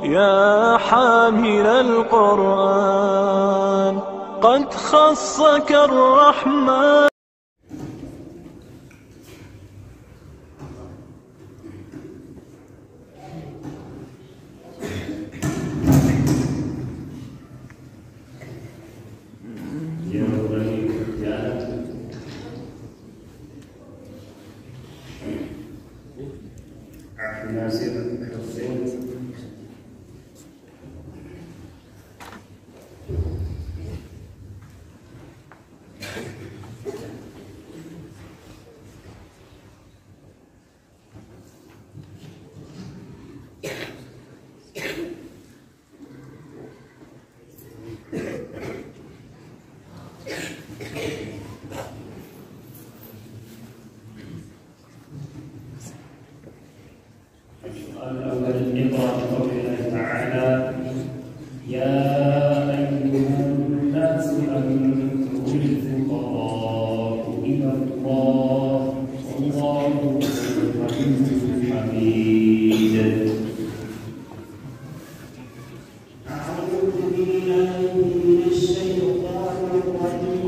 يا حامل القرآن قد خصك الرحمن. الأول اقرأ بقول الله تعالى: يا أيها الناس أنتم الفقراء إلى الله والله هو الغني الحميد. أعوذ بالله من الشيطان الرجيم.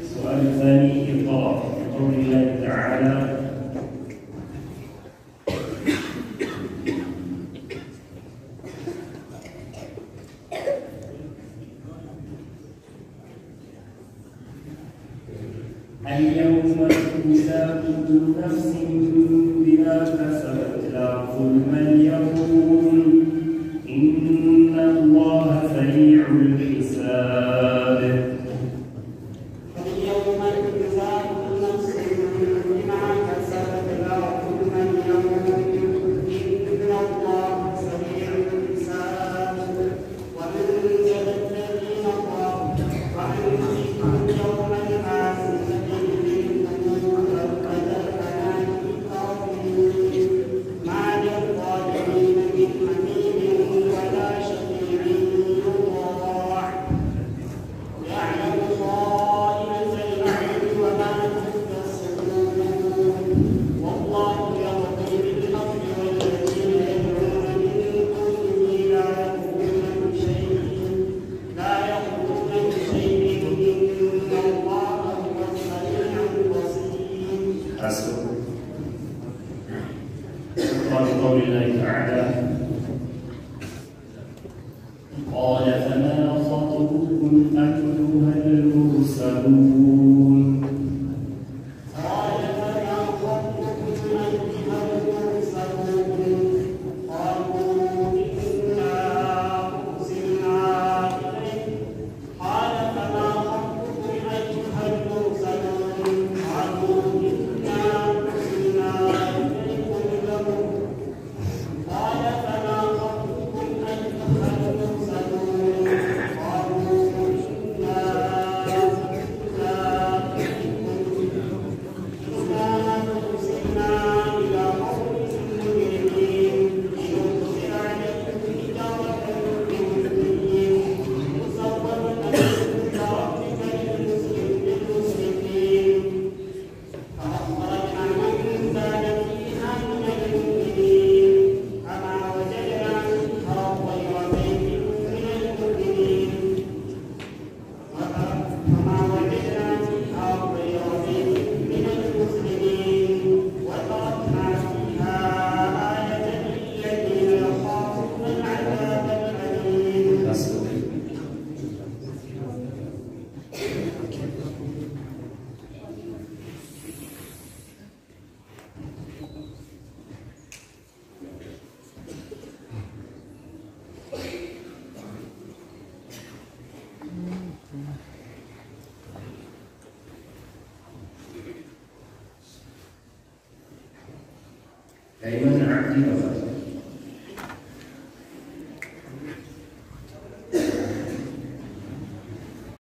السؤال الثاني اقرأ بقول الله تعالى: اليوم تجزى كل نفس بما كسبت لا ظلم اليوم إن الله سريع الحساب. اليوم تجزى كل نفس بما كسبت لا ظلم اليوم إن الله سريع الحساب. ومن جد الذين ظلموا فأنذرهم يوم البعث ما للظالمين قال فما خطبكم أيها المرسلون قال فما خطبكم أيها المرسلون قالوا إنا أرسلنا إليك قال فما خطبكم أيها المرسلون قالوا إنا أرسلنا إليكم لمرسلون قال فما خطبكم أيها المرسلون قالوا إنا أرسلنا إلى قوم مجرمين لنرسل عليكم حجارة من طين مسومة عند ربك للمسرفين فأخرجنا من كان فيها من المؤمنين فما وجدنا فيها غير بيت من المؤمنين فما وجدنا فيها غير بيت من المسلمين وتركنا فيها آية للذين يخافون العذاب الأليم. أيمن عبدي وفتح